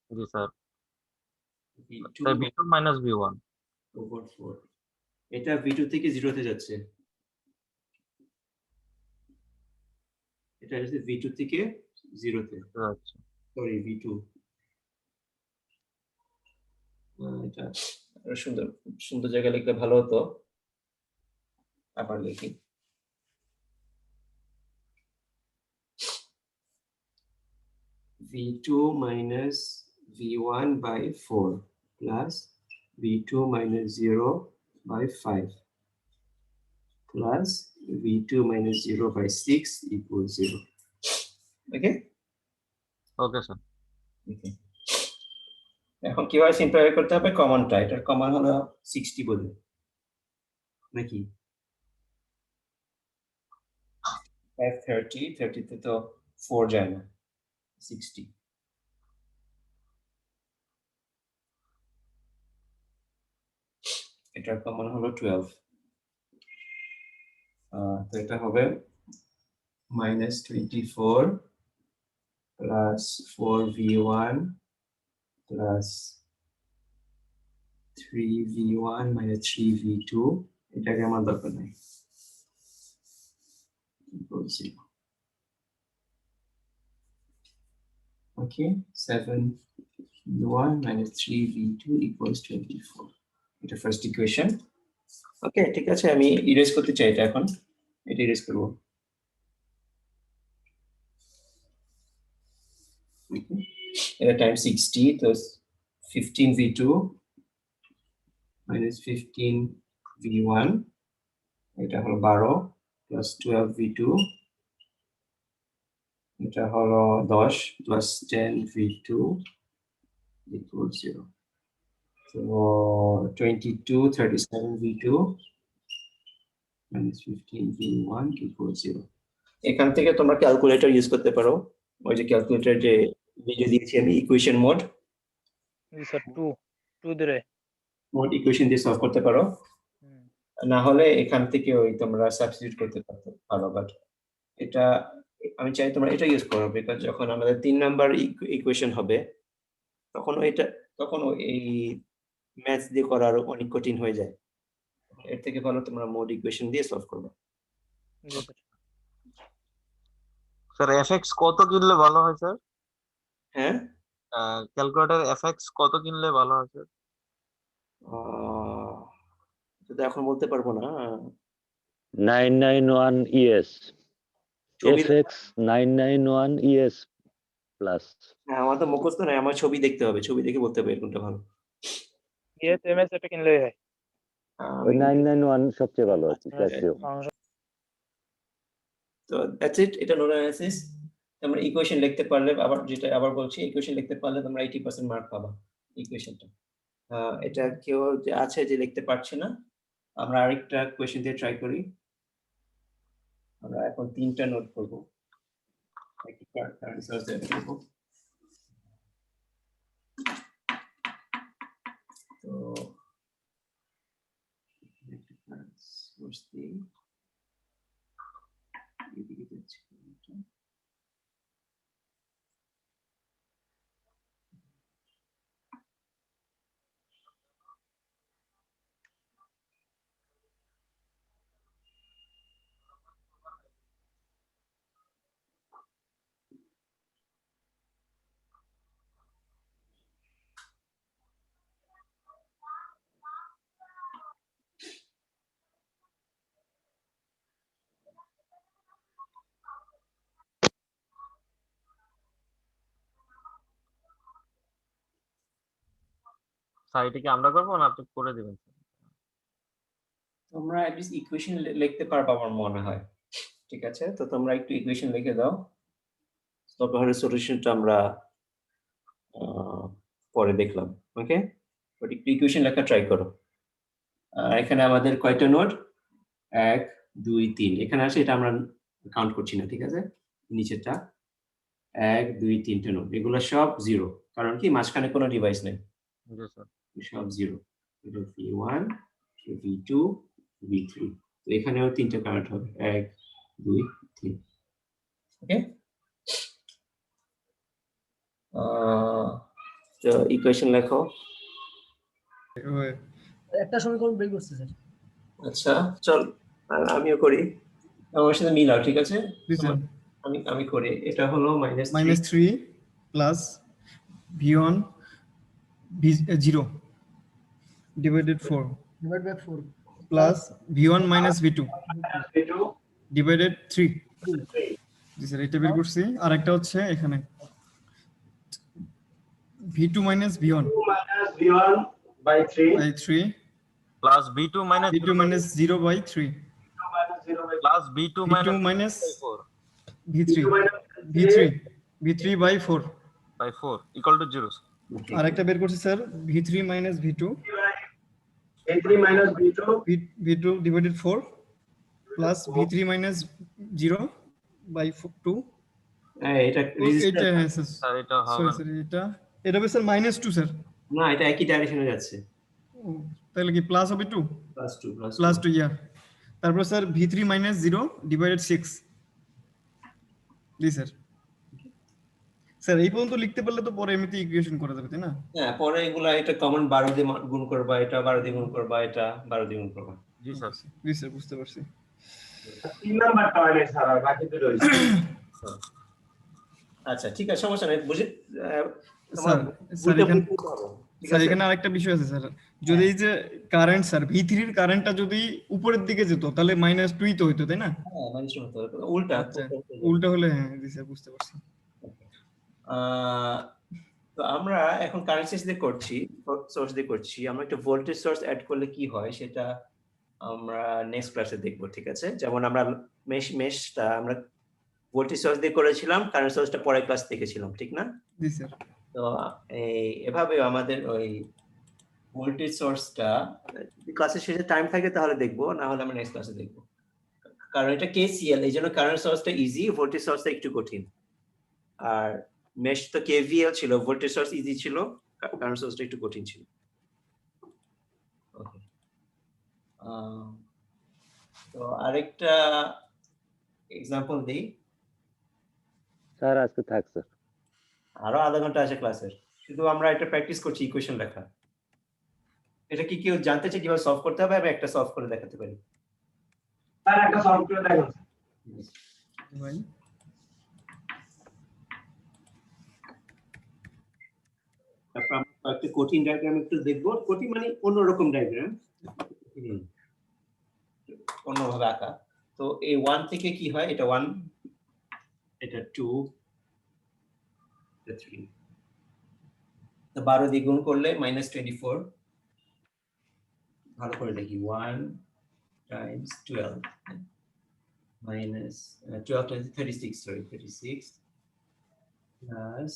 Speaker 6: জি স্যার।
Speaker 1: V2
Speaker 6: তাই V2 মাইনাস V1।
Speaker 1: over 4, এটা V2 থেকে 0 তে যাচ্ছে, এটা হচ্ছে V2 থেকে 0 তে,
Speaker 6: আচ্ছা
Speaker 1: সরি V2, এটা আরো সুন্দর সুন্দর জায়গায় লিখলে ভালো হতো, আবার লিখি। V2 minus V1 by 4 plus V2 minus 0 by 5 plus V2 minus 0 by 6 equals 0. Okay?
Speaker 6: Okay sir.
Speaker 1: Okay. এখন কিভাবে সিম্পলিফাই করতে হবে? কমনটা, এটার কমন হলো 60 বলে নাকি 30 30 তে তো 4 যায় না, 60, এটার কমন হলো 12, তো এটা হবে -24 plus 4V1 plus 3V1 minus 3V2, এটাকে আমার দরকার নাই, equals 0. Okay, 7V1 minus 3V2 equals 24. এটা ফার্স্ট ইকুয়েশন। ওকে ঠিক আছে, আমি ইরেজ করতে চাই এটা, এখন এটা ইরেজ করব। এটা টাইম 60, তো 15V2 minus 15V1, এটা হলো 12 plus 12V2, এটা হলো 10 plus 10V2 equals 0. So 22 37V2 minus 15V1 equals 0. এখান থেকে তোমরা ক্যালকুলেটর ইউজ করতে পারো, ওই যে ক্যালকুলেটর যে ভিডিও দিয়েছি আমি, ইকুয়েশন মোড,
Speaker 4: স্যার 2 ধরে
Speaker 1: মোড ইকুয়েশন দিয়ে সলভ করতে পারো, না হলে এখান থেকে ওই তোমরা সাবস্টিটিউট করতে পারো, বাট এটা আমি চাই তোমরা এটা ইউজ করো, বিকজ যখন আমাদের 3 নাম্বার ইকুয়েশন হবে তখন এই ম্যাথস দিয়ে করা আরো অনেক কঠিন হয়ে যায়, এর থেকে ভালো তোমরা মোড ইকুয়েশন দিয়ে সলভ করবে।
Speaker 6: স্যার এফএক্স কত কিনলে ভালো হয় স্যার?
Speaker 1: হ্যাঁ
Speaker 6: ক্যালকুলেটর এফএক্স কত কিনলে ভালো হয় স্যার?
Speaker 1: এটা এখন বলতে পারবো না,
Speaker 9: 991 ES
Speaker 1: ছবি
Speaker 9: FX 991 ES প্লাস।
Speaker 1: হ্যাঁ আমার তো মুখস্থ নাই, আমার ছবি দেখতে হবে, ছবি দেখে বলতে হবে কোনটা ভালো।
Speaker 4: এমএস এটা কিনলেই হয়।
Speaker 9: ওই 991 সবচেয়ে ভালো আছে ক্যাসিও।
Speaker 1: তো দ্যাটস ইট, এটা নোড অ্যানালিসিস। তোমরা ইকুয়েশন লিখতে পারলে, আবার বলছি, ইকুয়েশন লিখতে পারলে তোমরা 80% মার্ক পাবা ইকুয়েশনটা। এটা কেউ যে আছে যে লিখতে পারছে না, আমরা আরেকটা কোয়েশ্চেন দিয়ে ট্রাই করি। আমরা এখন 3টা নোট করব, একটা কারেন্ট সার্চ দিয়ে করব। তো একটা কারেন্ট সোর্স দিই, এদিকে যাচ্ছে এটা।
Speaker 6: স্যার এটা কি আমরা করবো না আপনি করে দিবেন?
Speaker 1: তোমরা অ্যাটলিস্ট ইকুয়েশন লিখতে পারবে আমার মনে হয়, ঠিক আছে? তো তোমরা একটু ইকুয়েশন লিখে দাও, তারপরে সলিউশনটা আমরা পরে দেখলাম। ওকে, বাট একটু ইকুয়েশন লেখা ট্রাই করো। এখানে আমাদের কয়টা নোড? 1 2 3 এখানে আছে, এটা আমরা কাউন্ট করছি না, ঠিক আছে? নিচেরটা 1 2 3টে নোড, এগুলো সব 0, কারণ কি মাঝখানে কোনো ডিভাইস নেই,
Speaker 6: জি স্যার।
Speaker 1: সব 0। এটা V1, V2, V3, তো এখানেও 3টে কারেন্ট হবে, 1 2 3। ওকে, তো ইকুয়েশন লেখো।
Speaker 7: একটা সমীকরণ বের করছে স্যার।
Speaker 1: আচ্ছা চল, আমিও করি, আমার সাথে মিলাও, ঠিক আছে?
Speaker 2: জি স্যার।
Speaker 1: আমি করি। এটা হলো
Speaker 2: -3 plus v1 v0 divided 4
Speaker 7: divide by 4
Speaker 2: plus v1 v2 divided 3। জি স্যার, এটা বের করছি। আর একটা হচ্ছে এখানে v2 v1
Speaker 1: by 3
Speaker 6: plus b2 minus
Speaker 2: v2 0/3
Speaker 6: plus b2
Speaker 2: v2
Speaker 6: minus
Speaker 2: v3 by 4
Speaker 6: by 4 equal to 0।
Speaker 2: আর একটা বের করছি sir v3 v2 v2 divided 4 plus v3 0/2।
Speaker 1: এটা
Speaker 2: এটা হ্যাঁ স্যার,
Speaker 6: স্যার এটা হবে
Speaker 2: সরি
Speaker 6: না।
Speaker 2: স্যার, এটা হবে স্যার -2 স্যার।
Speaker 1: না, এটা একই ডাইরেকশনে যাচ্ছে,
Speaker 2: ও, তাহলে কি প্লাস হবে 2 প্লাস 2 ইয়া। তারপর স্যার v3 0 ডিভাইডেড 6। জি স্যার। স্যার এই পর্যন্ত লিখতে পারলে তো পরে এমনিতে ইকুয়েশন করা যাবে, তাই না?
Speaker 1: হ্যাঁ, পরে এগুলা এটা কমন 12 দিয়ে গুণ করবা, এটা 12 দিয়ে গুণ করবা, এটা 12 দিয়ে গুণ করবা।
Speaker 6: জি স্যার।
Speaker 2: জি স্যার, বুঝতে পারছি।
Speaker 1: 3 নাম্বারটা হয় স্যার, আর বাকি দুটো হইছে। আচ্ছা ঠিক আছে, সমস্যা নাই, বুঝি
Speaker 2: স্যার এখানে আরেকটা বিষয় আছে স্যার, যদি এই যে কারেন্ট স্যার v3 এর কারেন্টটা যদি উপরের দিকে যেত তাহলে -2 তো হইতো, তাই না?
Speaker 1: হ্যাঁ, মানে শুনতে হবে উল্টা।
Speaker 2: আচ্ছা, উল্টা হলে হ্যাঁ, জি স্যার, বুঝতে পারছি।
Speaker 1: তো আমরা এখন কারেন্ট সোর্স দিয়ে করছি, আমরা একটা ভোল্টেজ সোর্স অ্যাড করলে কি হয় সেটা আমরা নেক্সট ক্লাসে দেখব, ঠিক আছে? যেমন আমরা মেশটা আমরা ভোল্টেজ সোর্স দিয়ে করেছিলাম, কারেন্ট সোর্সটা পরের ক্লাস দেখেছিলাম, ঠিক না?
Speaker 2: জি স্যার।
Speaker 1: তো এভাবে আমাদের ওই ভোল্টেজ সোর্সটা ক্লাসের শেষে টাইম থাকে তাহলে দেখবো, না হলে আমরা নেক্সট ক্লাসে দেখবো, কারণ এটা কেসিএল, এই জন্য কারেন্ট সোর্সটা ইজি, ভোল্টেজ সোর্সটা একটু কঠিন। আর মেশ তো কেভিএল ছিল, ভোল্টেজ সোর্স ইজি ছিল, কারেন্ট সোর্সটা একটু কঠিন ছিল। ওকে, তো আরেকটা এক্সাম্পল দেই।
Speaker 9: স্যার আজকে থাক স্যার।
Speaker 1: আরো আধা ঘন্টা আছে ক্লাসের, শুধু আমরা এটা প্র্যাকটিস করছি ইকুয়েশন লেখা। এটা কি কেউ জানতে চাই কিভাবে সলভ করতে হবে? আমি একটা সলভ করে দেখাতে পারি। স্যার একটা সলভ করে দেখান
Speaker 2: ভাই।
Speaker 1: তারপর আমরা একটা কঠিন ডায়াগ্রাম একটু দেখবো, কঠিন মানে অন্যরকম ডায়াগ্রাম, অন্যভাবে আঁকা। তো এই 1 থেকে কি হয়, এটা 1, এটা 2, এটা 3, তো 12 দিয়ে গুণ করলে -24। ভালো করে দেখি, 1 times 12 minus 12 times 36, sorry, 36 plus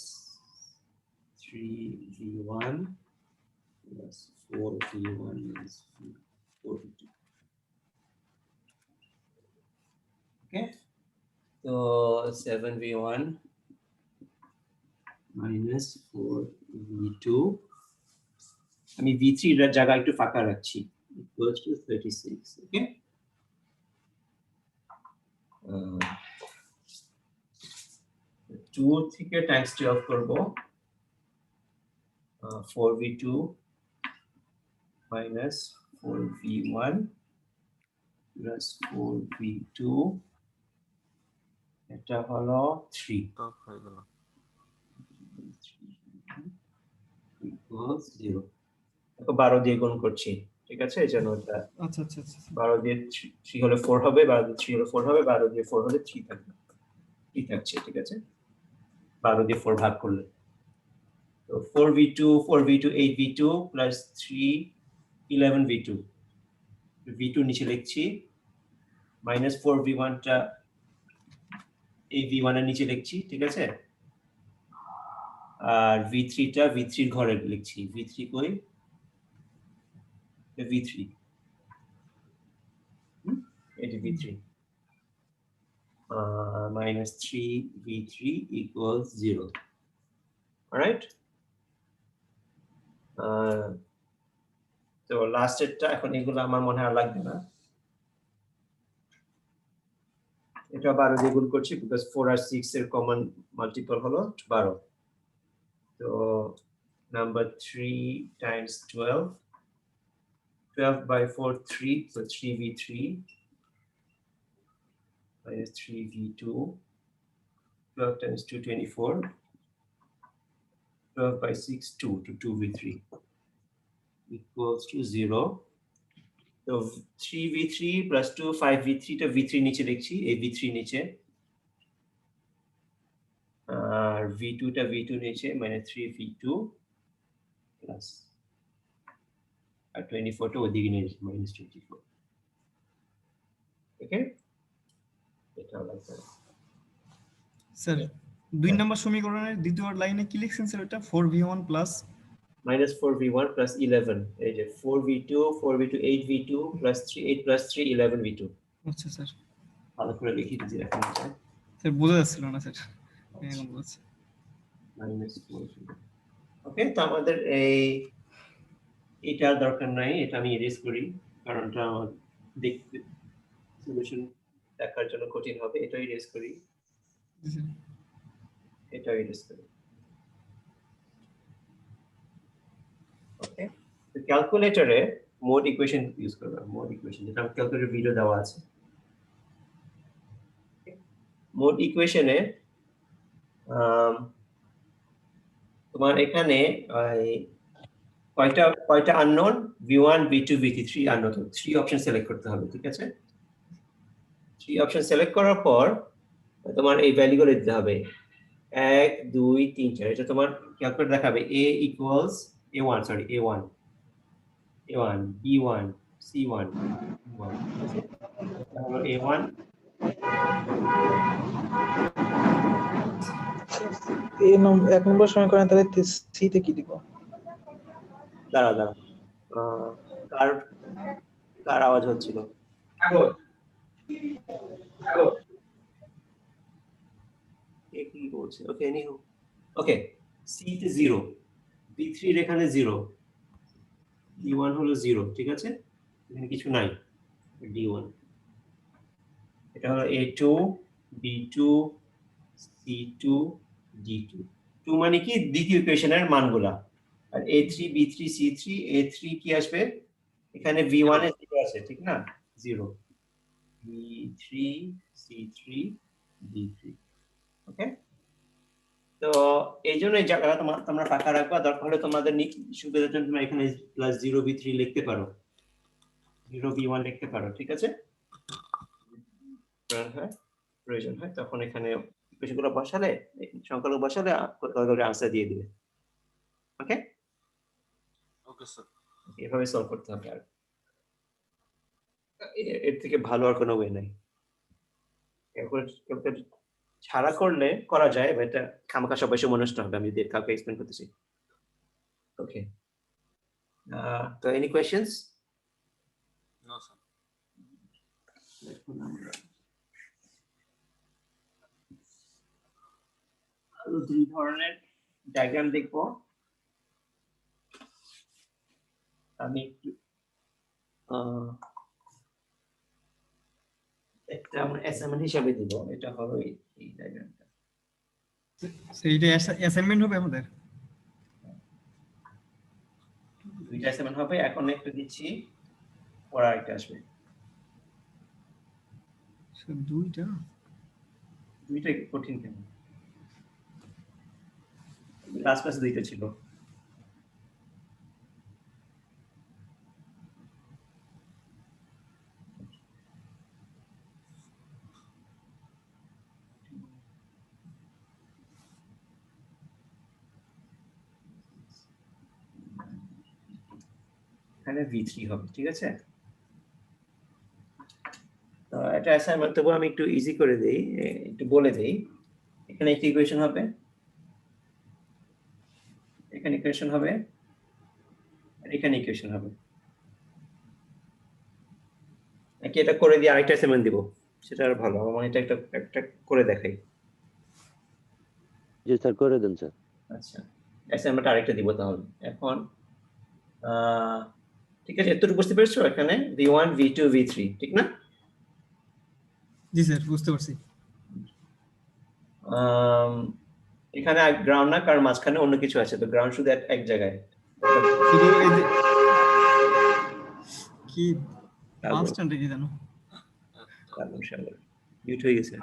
Speaker 1: 3v1 plus 4v1 minus 4v2. Okay, so 7v1 minus 4v2, আমি v3 এর জায়গায় একটু ফাঁকা রাখছি, equals to 36. Okay, 2 থেকে টাইমস 12 করব, 4v2 minus 4v1 plus 4v2, এটা হলো 3
Speaker 6: তো হয়ে গেল।
Speaker 1: equals 0। দেখো 12 দিয়ে গুণ করছি, ঠিক আছে? এই জন্য এটা
Speaker 2: আচ্ছা আচ্ছা আচ্ছা
Speaker 1: 12 দিয়ে 3 হলে 4 হবে, 12 দিয়ে 3 হলে 4 হবে, 12 দিয়ে 4 হলে 3 থাকবে, 3 থাকছে, ঠিক আছে? 12 দিয়ে 4 ভাগ করলে তো 4v2 8v2 plus 3 11v2, v2 নিচে লিখছি, minus 4v1 টা এই v1 এর নিচে লিখছি, ঠিক আছে? আর v3 টা v3 এর ঘরে লিখছি, v3 কই, v3 এটা v3 minus minus 3v3 equals 0. All right. তো লাস্টেরটা এখন এগুলো আমার মনে হয় আর লাগবে না, এটা 12 দিয়ে গুণ করছি বিকজ 4 আর 6 এর কমন মাল্টিপল হলো 12, তো number 3 times 12 by 4 3, so 3v3 minus 3v2, 12 times 2 24, 12 by 6 2 to 2v3 equals to 0. So 3v3 plus 2 5v3 টা v3 নিচে লিখছি, এই v3 নিচে, আর v2 টা v2 নিচে, মানে 3v2 plus আর 24 টা ওদিকে নিয়ে যাচ্ছি minus 24. ওকে, এটা লাগবে।
Speaker 2: স্যার 2 নম্বর সমীকরণের দ্বিতীয় লাইনে কি লিখছেন স্যার? এটা 4v1 plus
Speaker 1: minus 4v1 plus 11, এই যে 4v2 8v2 plus 3 8 plus 3 11v2।
Speaker 2: আচ্ছা স্যার,
Speaker 1: ভালো করে লিখি দিচ্ছি এখন,
Speaker 2: স্যার বোঝা যাচ্ছিল না স্যার, এখন বুঝছি।
Speaker 1: minus 4v1। ওকে, তো আমাদের এটা দরকার নাই, এটা আমি এরেজ করি কারণ এটা আমার দেখতে সলিউশন দেখার জন্য কঠিন হবে, এটা এরেজ করি, এটা এরেজ করি। ওকে, তো ক্যালকুলেটরে মোড ইকুয়েশন ইউজ করব, মোড ইকুয়েশন যেটা আমার ক্যালকুলেটর ভিডিও দেওয়া আছে। মোড ইকুয়েশনে তোমার এখানে কয়টা unknown, v1 v2 v3 unknown, 3 option select করতে হবে, ঠিক আছে? 3 অপশন সিলেক্ট করার পর তোমার এই ভ্যালুগুলো দিতে হবে 1 2 3 4, এটা তোমার ক্যালকুলেটর দেখাবে a equals a1 sorry a1 b1 c1 b1, তাহলে a1
Speaker 8: এক নম্বর সমীকরণ তাহলে সি তে কি দিব?
Speaker 1: দাঁড়া কার আওয়াজ হচ্ছিল? কি বলছে? ওকে, এনিহো, ওকে, সি তে 0, b3 এর এখানে 0, d1 হলো 0, ঠিক আছে? এখানে কিছু নাই, d1, এটা হলো a2 b2 c2 d2, 2 মানে কি দ্বিতীয় ইকুয়েশনের মানগুলা, আর a3 b3 c3, a3 কি আসবে এখানে v1 এ 0 আছে, ঠিক না? 0 b3 c3 d3। ওকে, তো এই জন্য এই জায়গাটা তোমরা ফাঁকা রাখবা, দরকার হলে তোমাদের সুবিধার জন্য তোমরা এখানে প্লাস 0 b3 লিখতে পারো, 0 b1 লিখতে পারো, ঠিক আছে? প্রয়োজন হয় তখন এখানে ইকুয়েশনগুলো বসালে, সংখ্যাগুলো বসালে আনসার দিয়ে দিবে। ওকে,
Speaker 6: ওকে স্যার,
Speaker 1: এভাবে সলভ করতে হবে, আর এর থেকে ভালো আর কোনো ওয়ে নাই। ক্যালকুলেটর ছাড়া করলে করা যায়, এটা খামাখা সবাই সময় নষ্ট হবে, আমি যদি কাউকে এক্সপ্লেন করতেছি। ওকে, তো এনি কোয়েশ্চেনস?
Speaker 6: No sir.
Speaker 1: দুই ধরনের ডায়াগ্রাম দেখবো, আমি একটু একটা আমরা অ্যাসাইনমেন্ট হিসাবে দিব, এটা হলো এই ডায়াগ্রামটা,
Speaker 2: সেইটা অ্যাসাইনমেন্ট হবে আমাদের।
Speaker 1: দুইটা অ্যাসাইনমেন্ট হবে, এখন একটা দিচ্ছি, পরে আরেকটা আসবে।
Speaker 2: স্যার দুইটা
Speaker 1: কঠিন কেন? লাস্ট ক্লাসে দুইটা ছিল। এখানে v3 হবে, ঠিক আছে? তো এটা অ্যাসাইনমেন্ট, তবু আমি একটু ইজি করে দেই, একটু বলে দেই। এখানে একটা ইকুয়েশন হবে, এখানে ইকুয়েশন হবে, আর এখানে ইকুয়েশন হবে। নাকি এটা করে দিয়ে আরেকটা অ্যাসাইনমেন্ট দিব? সেটা আর ভালো, আমার এটা একটা একটা করে দেখাই।
Speaker 9: জি স্যার, করে দেন স্যার।
Speaker 1: আচ্ছা, অ্যাসাইনমেন্ট আরেকটা দিব তাহলে। এখন ঠিক আছে, এতটুকু বুঝতে পেরেছো? এখানে v1 v2 v3, ঠিক না?
Speaker 2: জি স্যার, বুঝতে পারছি।
Speaker 1: আম, এখানে গ্রাউন্ড না, কারণ মাঝখানে অন্য কিছু আছে, তো গ্রাউন্ড শুধু এক জায়গায়।
Speaker 2: শুধু এই যে কি
Speaker 1: তারপর
Speaker 2: কনস্ট্যান্ট কি জানো?
Speaker 1: মিউট হয়ে গেছে।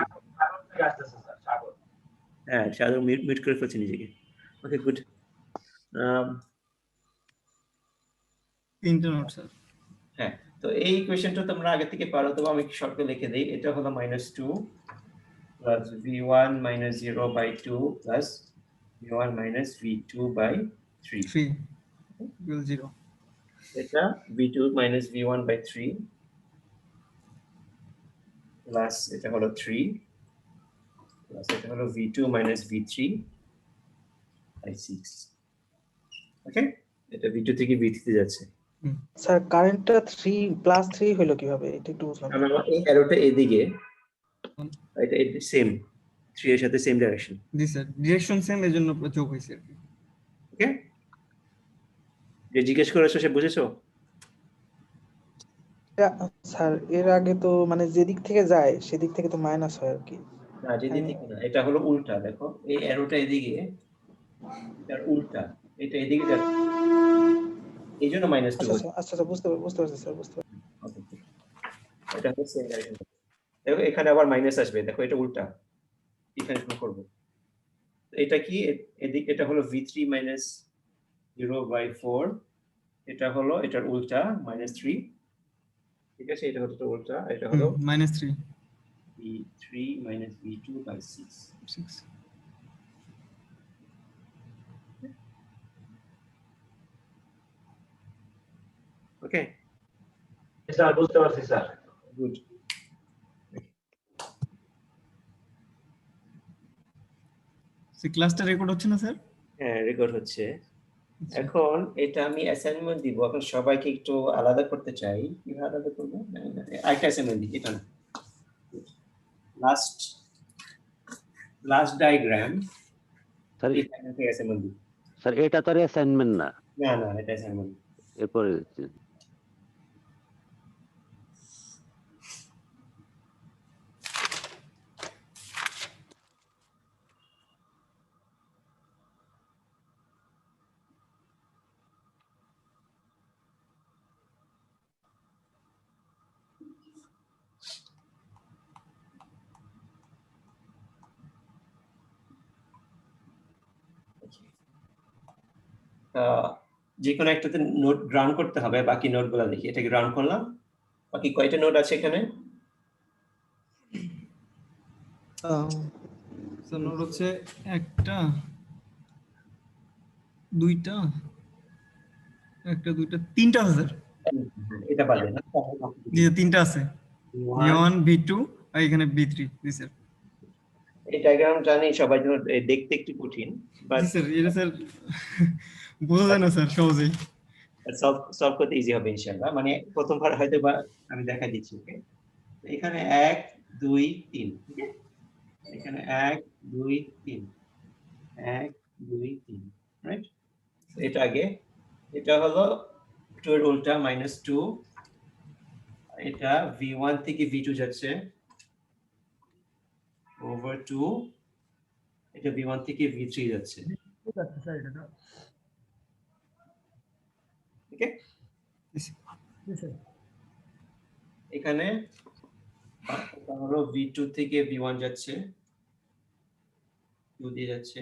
Speaker 1: হ্যাঁ, সাগর মিউট করে ফেলছে নিজেকে। ওকে, গুড।
Speaker 2: তিনটা নোট স্যার।
Speaker 1: হ্যাঁ, তো এই কোয়েশ্চেনটা তোমরা আগে থেকে পারো, তবে আমি শর্টে লিখে দেই। এটা হলো -2 plus v1 - 0/2 plus v1 - v2 by 3।
Speaker 2: 3 equal 0।
Speaker 1: এটা v2 - v1 by 3 প্লাস এটা হলো 3 প্লাস এটা হলো v2 - v3 by 6। ওকে, এটা v2 থেকে v3 তে যাচ্ছে।
Speaker 10: স্যার কারেন্টটা 3 + 3 হলো কিভাবে, এটা একটু বুঝলাম না।
Speaker 1: কারণ আমার এই অ্যারোটা এদিকে, এটা সেম 3 এর সাথে সেম ডাইরেকশন।
Speaker 2: জি স্যার, ডিরেকশন সেম, এজন্য যোগ হয়েছে আর কি।
Speaker 1: ওকে, যে জিজ্ঞেস করেছো সে বুঝেছো?
Speaker 10: স্যার এর আগে তো মানে যেদিক থেকে যায় সেদিক থেকে তো মাইনাস হয় আর কি।
Speaker 1: না, যেদিকে থেকে না, এটা হলো উল্টা। দেখো এই অ্যারোটা এদিকে, এটার উল্টা, এটা এদিকে যাচ্ছে, এই জন্য -2
Speaker 10: আচ্ছা
Speaker 1: হচ্ছে।
Speaker 10: আচ্ছা আচ্ছা, বুঝতে পারছি স্যার, বুঝতে পারছি।
Speaker 1: এটা হচ্ছে সেম ডাইরেকশন। দেখো এখানে আবার মাইনাস আসবে, দেখো এটা উল্টা, এখানে শুরু করব। এটা কি এদিক, এটা হলো v3 - 0/4, এটা হলো এটার উল্টা -3, ঠিক আছে? এটা হলো এটার উল্টা, এটা হলো
Speaker 2: -3
Speaker 1: v3 - v2 by 6।
Speaker 2: 6।
Speaker 1: Okay,
Speaker 11: sir বুঝতে পারছি স্যার।
Speaker 1: গুড।
Speaker 2: ক্লাসটা রেকর্ড হচ্ছে না স্যার?
Speaker 1: হ্যাঁ, রেকর্ড হচ্ছে। এখন এটা আমি অ্যাসাইনমেন্ট দিব, এখন সবাইকে একটু আলাদা করতে চাই। কিভাবে আলাদা করব? আরেকটা অ্যাসাইনমেন্ট দিই, এটা না, লাস্ট ডায়াগ্রাম,
Speaker 9: স্যার
Speaker 1: এখানে থেকে অ্যাসাইনমেন্ট দিই।
Speaker 9: স্যার, এটা তো আর অ্যাসাইনমেন্ট না,
Speaker 1: না না, এটা অ্যাসাইনমেন্ট।
Speaker 9: এরপরে দিচ্ছি।
Speaker 1: যে কোনো একটাতে নোট গ্রাউন্ড করতে হবে, বাকি নোটগুলো দেখি। এটাকে গ্রাউন্ড করলাম, বাকি কয়টা নোট আছে এখানে?
Speaker 2: স্যার নোট হচ্ছে একটা, দুইটা, একটা, দুইটা, তিনটা আছে স্যার।
Speaker 1: এটা বাদে না?
Speaker 2: জি তিনটা আছে, v1 v2 আর এখানে v3। জি স্যার।
Speaker 1: এই ডায়াগ্রাম জানি সবার জন্য দেখতে একটু কঠিন, বাট
Speaker 2: জি স্যার, এটা স্যার বোঝা যায় না স্যার সহজেই।
Speaker 1: সলভ করতে ইজি হবে ইনশাআল্লাহ। মানে প্রথমবার হয়তো বা আমি দেখা দিচ্ছি। ওকে, এখানে 1 2 3, ঠিক আছে? এখানে 1 2 3, 1 2 3, রাইট? এটা আগে, এটা হলো 2 এর উল্টা -2, এটা v1 থেকে v2 যাচ্ছে ওভার 2, এটা v1 থেকে v3 যাচ্ছে।
Speaker 7: ঠিক আছে স্যার, এটা
Speaker 1: ওকে,
Speaker 7: জি স্যার।
Speaker 1: এখানে এটা হলো v2 থেকে v1 যাচ্ছে, 2 দিয়ে যাচ্ছে।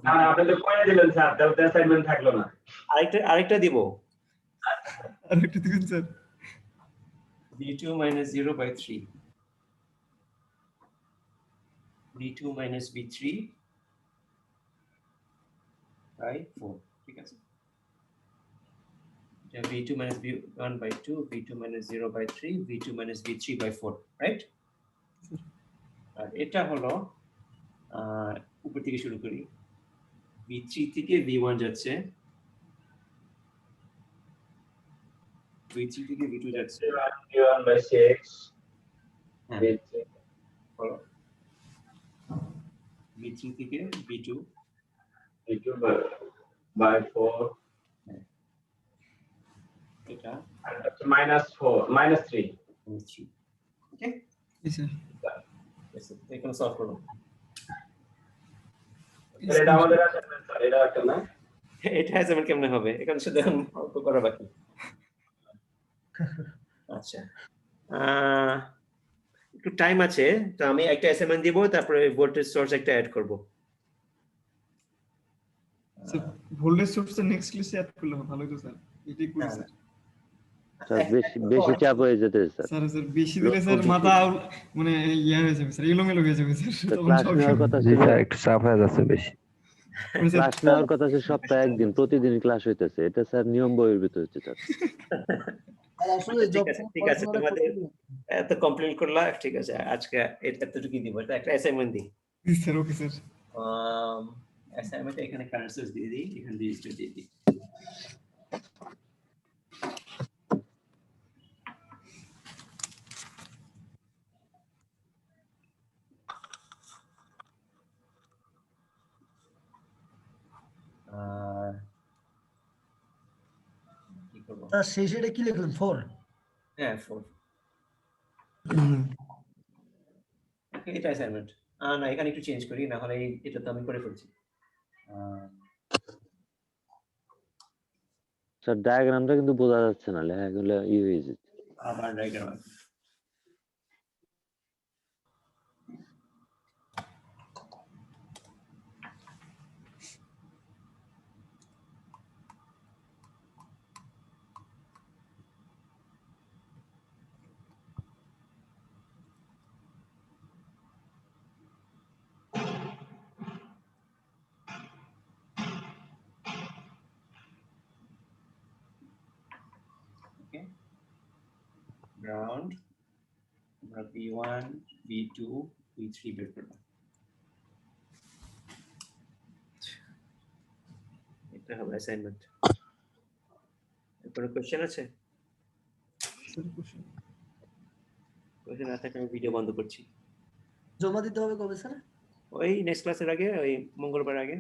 Speaker 11: স্যার আপনি তো করে দিলেন স্যার, তাহলে তো অ্যাসাইনমেন্ট থাকলো না।
Speaker 1: আরেকটা দিব,
Speaker 2: আর একটু দিন sir.
Speaker 1: v2 - 0/3, v2 - v3 by 4, ঠিক আছে? এটা v2 - v1 by 2, v2 - 0/3, v2 - v3 by 4, right? আর এটা হলো উপর থেকে শুরু করি, v3 থেকে v1 যাচ্ছে, v3 থেকে v2 যাচ্ছে,
Speaker 11: v1/6,
Speaker 1: বলো B3 থেকে B2
Speaker 11: by 4
Speaker 1: এটা
Speaker 11: -3
Speaker 1: ওকে
Speaker 2: জি স্যার
Speaker 1: এখানে সলভ করো
Speaker 11: এটা আমাদের অ্যাসাইনমেন্ট স্যার এটা একটা না
Speaker 1: এটা অ্যাসাইনমেন্ট কেমনে হবে এখানে শুধু এখন অল্প করা বাকি আচ্ছা একটু টাইম আছে তো আমি একটা অ্যাসাইনমেন্ট দিব তারপরে ভোল্টেজ সোর্স একটা অ্যাড করব
Speaker 2: ভোল্টেজ সোর্সের নেক্সট ক্লাসে অ্যাড করলে ভালো হতো স্যার এটাই করি স্যার
Speaker 9: স্যার বেশি চাপ হয়ে যেতে স্যার
Speaker 2: স্যার বেশি দিলে স্যার মাথা মানে ইয়া হয়ে যাবে স্যার এলোমেলো হয়ে যাবে স্যার তখন
Speaker 9: ক্লাস
Speaker 2: সব
Speaker 9: নেওয়ার কথা
Speaker 5: জি
Speaker 9: ছিল
Speaker 5: স্যার একটু চাপ হয়ে যাচ্ছে বেশি
Speaker 9: ক্লাস নেওয়ার কথা ছিল সপ্তাহে একদিন প্রতিদিন ক্লাস হইতেছে এটা স্যার নিয়ম বহির ভিতর হচ্ছে স্যার
Speaker 1: ঠিক আছে তোমাদের এত কমপ্লেইন করলা ঠিক আছে আজকে এতটুকু দিব এটা একটা অ্যাসাইনমেন্ট দিই
Speaker 2: স্যার ওকে স্যার
Speaker 1: অ্যাসাইনমেন্ট এখানে কারেন্ট সোর্স দিয়ে দিই এখানে রেজিস্টার দিয়ে দিই কি করব
Speaker 7: স্যার শেষে কি লিখলেন 4
Speaker 1: হ্যাঁ 4 এটা অ্যাসাইনমেন্ট না এখানে একটু চেঞ্জ করি না হলে এটা তো আমি করে ফেলছি
Speaker 9: স্যার ডায়াগ্রামটা কিন্তু বোঝা যাচ্ছে না লেখাগুলো হয়ে যাচ্ছে
Speaker 1: আবার ডায়াগ্রাম ground আমরা B1 B2 B3 বের করব এটা হবে অ্যাসাইনমেন্ট কোনো কোশ্চেন আছে কোশ্চেন না থাকলে আমি ভিডিও বন্ধ করছি
Speaker 7: জমা দিতে হবে কবে স্যার
Speaker 1: ওই নেক্সট ক্লাসের আগে ওই মঙ্গলবার আগে